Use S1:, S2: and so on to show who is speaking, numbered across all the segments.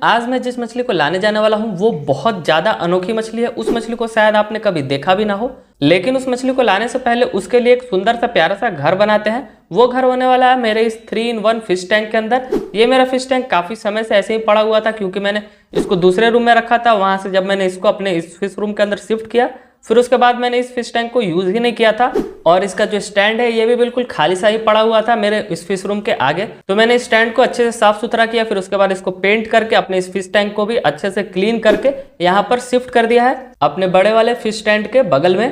S1: आज मैं जिस मछली को लाने जाने वाला हूँ वो बहुत ज़्यादा अनोखी मछली है। उस मछली को शायद आपने कभी देखा भी ना हो, लेकिन उस मछली को लाने से पहले उसके लिए एक सुंदर सा प्यारा सा घर बनाते हैं। वो घर होने वाला है मेरे इस 3-in-1 फिश टैंक के अंदर। ये मेरा फिश टैंक काफ़ी समय से ऐसे ही पड़ा हुआ था, क्योंकि मैंने इसको दूसरे रूम में रखा था। वहाँ से जब मैंने इसको अपने इस फिश रूम के अंदर शिफ्ट किया, फिर उसके बाद मैंने इस फिश टैंक को यूज़ ही नहीं किया था। और इसका जो स्टैंड है ये भी बिल्कुल खाली सा ही पड़ा हुआ था मेरे इस फिश रूम के आगे। तो मैंने इस स्टैंड को अच्छे से साफ सुथरा किया, फिर उसके बाद इसको पेंट करके अपने इस फिश टैंक को भी अच्छे से क्लीन करके यहाँ पर शिफ्ट कर दिया है अपने बड़े वाले फिश टैंक के बगल में।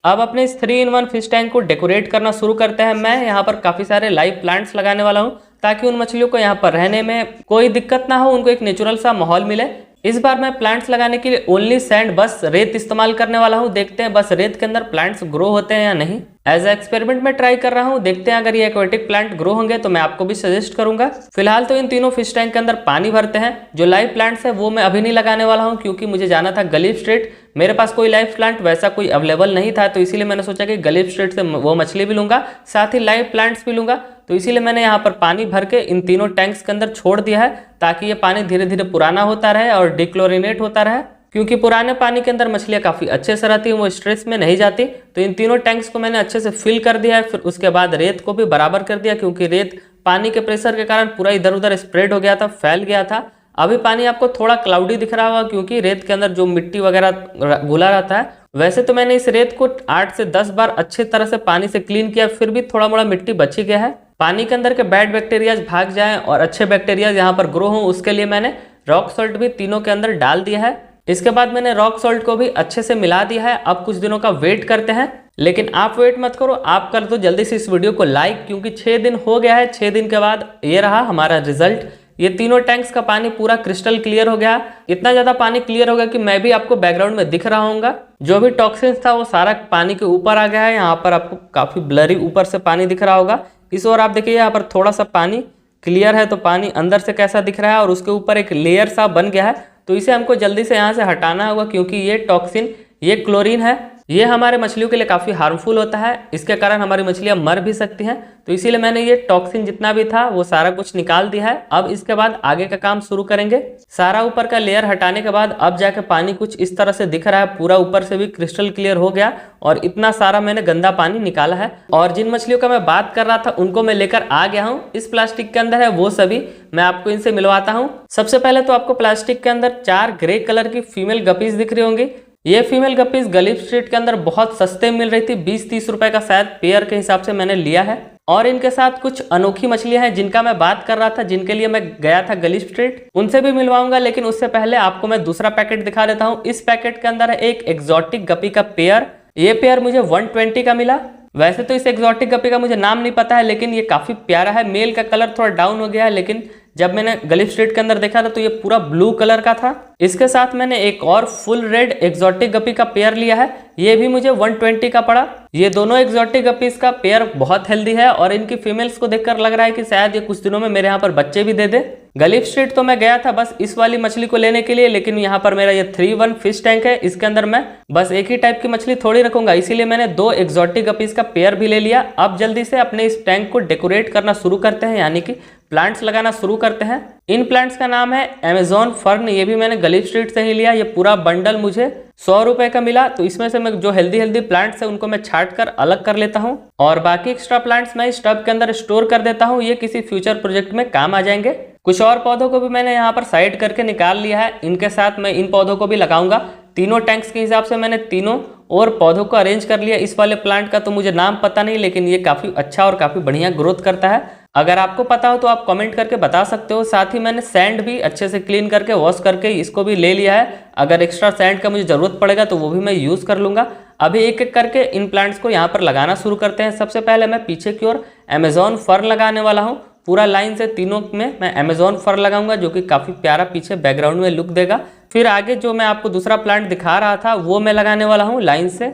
S1: अब अपने इस 3-in-1 फिश टैंक को डेकोरेट करना शुरू करते हैं। मैं यहाँ पर काफ़ी सारे लाइव प्लांट्स लगाने वाला हूँ, ताकि उन मछलियों को यहाँ पर रहने में कोई दिक्कत ना हो, उनको एक नेचुरल सा माहौल मिले। इस बार मैं प्लांट्स लगाने के लिए ओनली सैंड, बस रेत इस्तेमाल करने वाला हूँ। देखते हैं बस रेत के अंदर प्लांट्स ग्रो होते हैं या नहीं। एज एक्सपेरिमेंट में ट्राई कर रहा हूँ, देखते हैं अगर ये एक्वेटिक प्लांट ग्रो होंगे तो मैं आपको भी सजेस्ट करूंगा। फिलहाल तो इन तीनों फिश टैंक के अंदर पानी भरते हैं। जो लाइव प्लांट्स है वो मैं अभी नहीं लगाने वाला हूँ, क्योंकि मुझे जाना था गलीफ स्ट्रीट। मेरे पास कोई लाइव प्लांट वैसा कोई अवेलेबल नहीं था, तो इसीलिए मैंने सोचा कि गलीफ स्ट्रीट से वो मछली भी लूंगा, साथ ही लाइव प्लांट्स भी लूंगा। तो इसीलिए मैंने यहाँ पर पानी भर के इन तीनों टैंक्स के अंदर छोड़ दिया है, ताकि ये पानी धीरे धीरे पुराना होता रहे और डिक्लोरिनेट होता रहे। क्योंकि पुराने पानी के अंदर मछलियाँ काफ़ी अच्छे से रहती हैं, वो स्ट्रेस में नहीं जाती। तो इन तीनों टैंक्स को मैंने अच्छे से फिल कर दिया है। फिर उसके बाद रेत को भी बराबर कर दिया, क्योंकि रेत पानी के प्रेशर के कारण पूरा इधर उधर स्प्रेड हो गया था, फैल गया था। अभी पानी आपको थोड़ा क्लाउडी दिख रहा होगा, क्योंकि रेत के अंदर जो मिट्टी वगैरह घुला रहता है। वैसे तो मैंने इस रेत को 8 से 10 बार अच्छे तरह से पानी से क्लीन किया, फिर भी थोड़ा मोड़ा मिट्टी बच ही गया है। पानी के अंदर के बैड बैक्टीरियाज भाग जाएं और अच्छे बैक्टीरियाज यहाँ पर ग्रो हों, उसके लिए मैंने रॉक सॉल्ट भी तीनों के अंदर डाल दिया है। इसके बाद मैंने रॉक सॉल्ट को भी अच्छे से मिला दिया है। अब कुछ दिनों का वेट करते हैं, लेकिन आप वेट मत करो, आप कर दो जल्दी से इस वीडियो को लाइक, क्योंकि 6 दिन हो गया है। 6 दिन के बाद ये रहा हमारा रिजल्ट। ये तीनों टैंक्स का पानी पूरा क्रिस्टल क्लियर हो गया। इतना ज़्यादा पानी क्लियर हो गया कि मैं भी आपको बैकग्राउंड में दिख रहा हूँगा। जो भी टॉक्सिन्स था वो सारा पानी के ऊपर आ गया है। यहाँ पर आपको काफ़ी ब्लरी ऊपर से पानी दिख रहा होगा। इस ओर आप देखिए, यहाँ पर थोड़ा सा पानी क्लियर है, तो पानी अंदर से कैसा दिख रहा है, और उसके ऊपर एक लेयर सा बन गया है। तो इसे हमको जल्दी से यहाँ से हटाना होगा, क्योंकि ये टॉक्सिन, ये क्लोरीन है, ये हमारे मछलियों के लिए काफ़ी हार्मफुल होता है। इसके कारण हमारी मछलियाँ मर भी सकती हैं। तो इसीलिए मैंने ये टॉक्सिन जितना भी था वो सारा कुछ निकाल दिया है। अब इसके बाद आगे का काम शुरू करेंगे। सारा ऊपर का लेयर हटाने के बाद अब जाके पानी कुछ इस तरह से दिख रहा है, पूरा ऊपर से भी क्रिस्टल क्लियर हो गया, और इतना सारा मैंने गंदा पानी निकाला है। और जिन मछलियों का मैं बात कर रहा था उनको मैं लेकर आ गया हूँ। इस प्लास्टिक के अंदर है वो सभी, मैं आपको इनसे मिलवाता हूँ। सबसे पहले तो आपको प्लास्टिक के अंदर 4 ग्रे कलर की फीमेल गपीज दिख रही होंगी। ये फीमेल गपीज गलीफ स्ट्रीट के अंदर बहुत सस्ते मिल रही थी, 20-30 रुपए का शायद पेयर के हिसाब से मैंने लिया है। और इनके साथ कुछ अनोखी मछलियां हैं जिनका मैं बात कर रहा था, जिनके लिए मैं गया था गलीफ स्ट्रीट, उनसे भी मिलवाऊंगा। लेकिन उससे पहले आपको मैं दूसरा पैकेट दिखा देता हूँ। इस पैकेट के अंदर है एक एक्सोटिक गपी का पेयर। ये पेयर मुझे 120 का मिला। वैसे तो इस एक्सोटिक गपी का मुझे नाम नहीं पता है, लेकिन ये काफी प्यारा है। मेल का कलर थोड़ा डाउन हो गया है, लेकिन जब मैंने गलीफ स्ट्रीट के अंदर देखा था तो ये पूरा ब्लू कलर का था। इसके साथ मैंने एक और फुल रेड एक्सोटिक गपी का पेयर लिया है, ये भी मुझे 120 का पड़ा। ये दोनों एक्सोटिक गपीज का पेयर बहुत हेल्दी है, और इनकी फीमेल्स को देखकर लग रहा है कि शायद ये कुछ दिनों में मेरे यहाँ पर बच्चे भी दे दे। गलीफ स्ट्रीट तो मैं गया था बस इस वाली मछली को लेने के लिए, लेकिन यहाँ पर मेरा ये 3-in-1 फिश टैंक है, इसके अंदर मैं बस एक ही टाइप की मछली थोड़ी रखूंगा, इसीलिए मैंने 2 एक्सोटिक गपीज का पेयर भी ले लिया। अब जल्दी से अपने इस टैंक को डेकोरेट करना शुरू करते हैं, यानी कि प्लांट्स लगाना शुरू करते हैं। इन प्लांट्स का नाम है अमेजोन फर्न। ये भी मैंने गलीफ स्ट्रीट से ही लिया। ये पूरा बंडल मुझे 100 रुपए का मिला। तो इसमें से मैं जो हेल्दी प्लांट्स है उनको मैं छांट कर अलग कर लेता हूँ, और बाकी एक्स्ट्रा प्लांट्स मैं इस टब के अंदर स्टोर कर देता हूँ। ये किसी फ्यूचर प्रोजेक्ट में काम आ जाएंगे। कुछ और पौधों को भी मैंने यहाँ पर साइड करके निकाल लिया है। इनके साथ मैं इन पौधों को भी लगाऊंगा। तीनों टैंक्स के हिसाब से मैंने तीनों और पौधों को अरेंज कर लिया। इस वाले प्लांट का तो मुझे नाम पता नहीं, लेकिन ये काफ़ी अच्छा और काफ़ी बढ़िया ग्रोथ करता है। अगर आपको पता हो तो आप कमेंट करके बता सकते हो। साथ ही मैंने सैंड भी अच्छे से क्लीन करके वॉश करके इसको भी ले लिया है। अगर एक्स्ट्रा सैंड का मुझे ज़रूरत पड़ेगा तो वो भी मैं यूज़ कर लूँगा। अभी एक एक करके इन प्लांट्स को यहाँ पर लगाना शुरू करते हैं। सबसे पहले मैं पीछे की ओर अमेजोन फर्न लगाने वाला हूँ। पूरा लाइन से तीनों में मैं अमेजोन फर्न लगाऊंगा, जो कि काफ़ी प्यारा पीछे बैकग्राउंड में लुक देगा। फिर आगे जो मैं आपको दूसरा प्लांट दिखा रहा था वो मैं लगाने वाला हूँ लाइन से।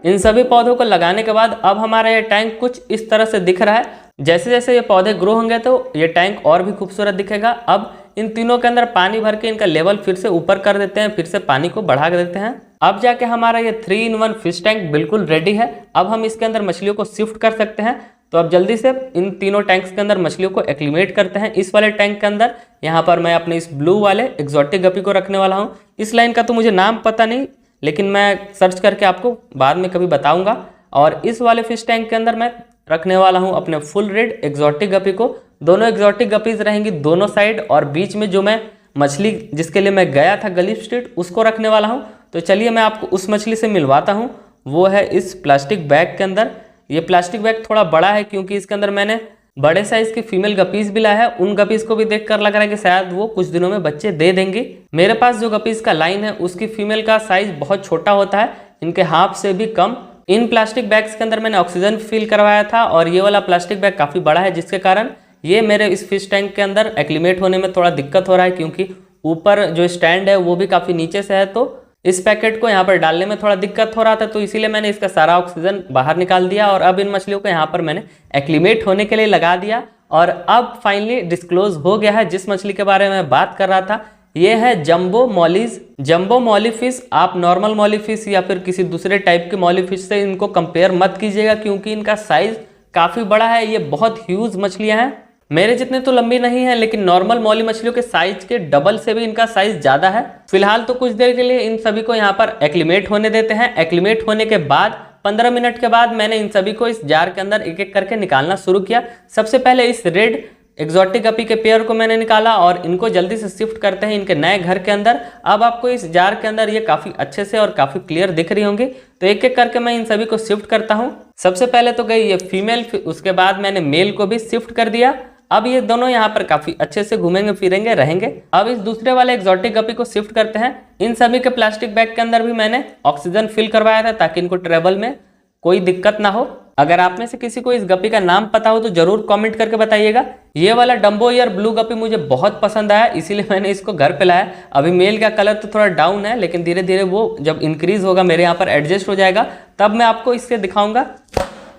S1: इन सभी पौधों को लगाने के बाद अब हमारा ये टैंक कुछ इस तरह से दिख रहा है। जैसे जैसे ये पौधे ग्रो होंगे तो ये टैंक और भी खूबसूरत दिखेगा। अब इन तीनों के अंदर पानी भर के इनका लेवल फिर से ऊपर कर देते हैं, फिर से पानी को बढ़ा देते हैं। अब जाके हमारा ये 3-in-1 फिश टैंक बिल्कुल रेडी है। अब हम इसके अंदर मछलियों को शिफ्ट कर सकते हैं। तो अब जल्दी से इन तीनों टैंक्स के अंदर मछलियों को एक्लिमेट करते हैं। इस वाले टैंक के अंदर यहाँ पर मैं अपने इस ब्लू वाले एक्जोटिक गपी को रखने वाला हूँ। इस लाइन का तो मुझे नाम पता नहीं, लेकिन मैं सर्च करके आपको बाद में कभी बताऊंगा। और इस वाले फिश टैंक के अंदर मैं रखने वाला हूँ अपने फुल रेड एक्जोटिक गपी को। दोनों एक्जोटिक गपीज रहेंगी दोनों साइड, और बीच में जो मैं मछली जिसके लिए मैं गया था गलीफ स्ट्रीट उसको रखने वाला हूँ। तो चलिए मैं आपको उस मछली से मिलवाता हूँ। वो है इस प्लास्टिक बैग के अंदर। ये प्लास्टिक बैग थोड़ा बड़ा है क्योंकि इसके अंदर मैंने बड़े साइज की फीमेल गपीज भी लाया है। उन गपीज को भी देखकर लग रहा है कि शायद वो कुछ दिनों में बच्चे दे देंगी। मेरे पास जो गपीज का लाइन है उसकी फीमेल का साइज बहुत छोटा होता है, इनके हाफ से भी कम। इन प्लास्टिक बैग्स के अंदर मैंने ऑक्सीजन फिल करवाया था, और ये वाला प्लास्टिक बैग काफ़ी बड़ा है, जिसके कारण ये मेरे इस फिश टैंक के अंदर एक्लिमेट होने में थोड़ा दिक्कत हो रहा है, क्योंकि ऊपर जो स्टैंड है वो भी काफ़ी नीचे से है। तो इस पैकेट को यहाँ पर डालने में थोड़ा दिक्कत हो रहा था, तो इसीलिए मैंने इसका सारा ऑक्सीजन बाहर निकाल दिया। और अब इन मछलियों को यहाँ पर मैंने एक्लिमेट होने के लिए लगा दिया। और अब फाइनली डिस्क्लोज हो गया है जिस मछली के बारे में बात कर रहा था। ये है jumbo mollies. Jumbo Molly fish, आप नॉर्मल मॉली फिश या फिर किसी दूसरे टाइप के मॉली फिश से इनको कंपेयर मत कीजिएगा, क्योंकि इनका साइज काफ़ी बड़ा है। ये बहुत ह्यूज मछलियाँ हैं, मेरे जितने तो लंबी नहीं है, लेकिन नॉर्मल मौली मछलियों के साइज के डबल से भी इनका साइज ज़्यादा है। फिलहाल तो कुछ देर के लिए इन सभी को यहाँ पर एक्लिमेट होने देते हैं। एक्लिमेट होने के बाद 15 मिनट के बाद मैंने इन सभी को इस जार के अंदर एक एक करके निकालना शुरू किया। सबसे पहले इस रेड एक्जोटिक गपी के पेयर को मैंने निकाला, और इनको जल्दी से शिफ्ट करते हैं इनके नए घर के अंदर। अब आपको इस जार के अंदर ये काफ़ी अच्छे से और काफ़ी क्लियर दिख रही होंगी। तो एक एक करके मैं इन सभी को शिफ्ट करता हूँ। सबसे पहले तो गई ये फीमेल, उसके बाद मैंने मेल को भी शिफ्ट कर दिया। अब ये दोनों यहाँ पर काफी अच्छे से घूमेंगे फिरेंगे रहेंगे। अब इस दूसरे वाले एक्जोटिक गपी को शिफ्ट करते हैं। इन सभी के प्लास्टिक बैग के अंदर भी मैंने ऑक्सीजन फिल करवाया था, ताकि इनको ट्रेवल में कोई दिक्कत ना हो। अगर आप में से किसी को इस गपी का नाम पता हो तो जरूर कमेंट करके बताइएगा। ये वाला डम्बो ईयर ब्लू गपी मुझे बहुत पसंद आया, इसीलिए मैंने इसको घर पे लाया। अभी मेल का कलर तो थोड़ा डाउन है, लेकिन धीरे धीरे वो जब इंक्रीज होगा मेरे यहाँ पर एडजस्ट हो जाएगा, तब मैं आपको इससे दिखाऊंगा।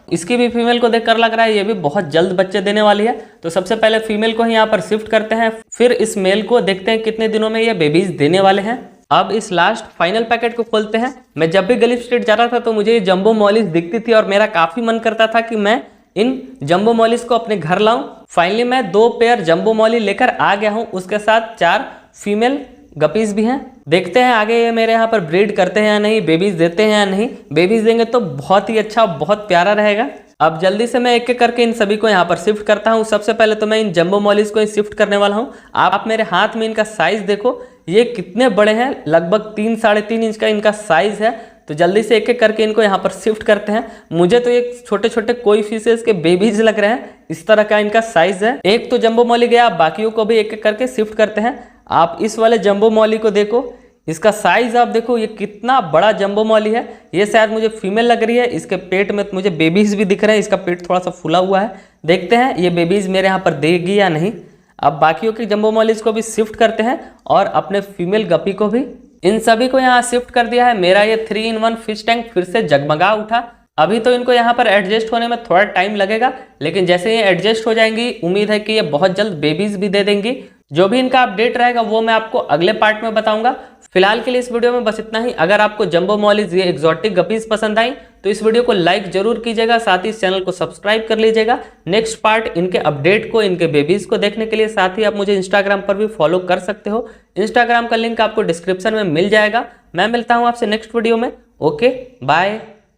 S1: इसकी भी फीमेल को देखकर लग रहा है ये भी बहुत जल्द बच्चे देने वाली है। तो सबसे पहले फीमेल को ही यहाँ पर शिफ्ट करते हैं, फिर इस मेल को देखते हैं कितने दिनों में ये बेबीज देने वाले हैं। अब इस लास्ट फाइनल पैकेट को खोलते हैं। मैं जब भी गलीफ स्ट्रीट जा रहा था तो मुझे ये जंबो मॉलिस दिखती थी, और मेरा काफी मन करता था कि मैं इन जंबो मॉलिस को अपने घर लाऊं। फाइनली मैं 2 पेयर जंबो मॉली लेकर आ गया हूं, उसके साथ 4 फीमेल गपीज भी हैं। देखते हैं आगे ये मेरे यहाँ पर ब्रीड करते हैं या नहीं, बेबीज देते हैं या नहीं। बेबीज देंगे तो बहुत ही अच्छा, बहुत प्यारा रहेगा। अब जल्दी से मैं एक एक करके इन सभी को यहाँ पर शिफ्ट करता हूँ। सबसे पहले तो मैं इन जंबो मॉलिस को शिफ्ट करने वाला हूँ। आप मेरे हाथ में इनका साइज देखो, ये कितने बड़े हैं, लगभग 3-3.5 इंच का इनका साइज है। तो जल्दी से एक एक करके इनको यहाँ पर शिफ्ट करते हैं। मुझे तो ये छोटे छोटे कोई फिशेस के बेबीज लग रहे हैं, इस तरह का इनका साइज है। एक तो जंबो मॉली गया, बाकियों को भी एक एक करके शिफ्ट करते हैं। आप इस वाले जंबो मॉली को देखो, इसका साइज आप देखो, ये कितना बड़ा जंबो मॉली है। ये शायद मुझे फीमेल लग रही है। इसके पेट में मुझे बेबीज भी दिख रहे हैं, इसका पेट थोड़ा सा फूला हुआ है। देखते हैं ये बेबीज मेरे यहाँ पर देगी या नहीं। अब बाकियों की जंबो मॉलिस को भी शिफ्ट करते हैं, और अपने फीमेल गपी को भी। इन सभी को यहाँ शिफ्ट कर दिया है। मेरा ये 3-in-1 फिश टैंक फिर से जगमगा उठा। अभी तो इनको यहाँ पर एडजस्ट होने में थोड़ा टाइम लगेगा, लेकिन जैसे ये एडजस्ट हो जाएंगी, उम्मीद है कि ये बहुत जल्द बेबीज भी दे देंगी। जो भी इनका अपडेट रहेगा वो मैं आपको अगले पार्ट में बताऊंगा। फिलहाल के लिए इस वीडियो में बस इतना ही। अगर आपको जंबो मॉलिस ये एक्जोटिक गपीज पसंद आई तो इस वीडियो को लाइक जरूर कीजिएगा, साथ ही इस चैनल को सब्सक्राइब कर लीजिएगा। नेक्स्ट पार्ट इनके अपडेट को, इनके बेबीज को देखने के लिए साथ ही आप मुझे इंस्टाग्राम पर भी फॉलो कर सकते हो। इंस्टाग्राम का लिंक आपको डिस्क्रिप्शन में मिल जाएगा। मैं मिलता हूँ आपसे नेक्स्ट वीडियो में। Okay, bye.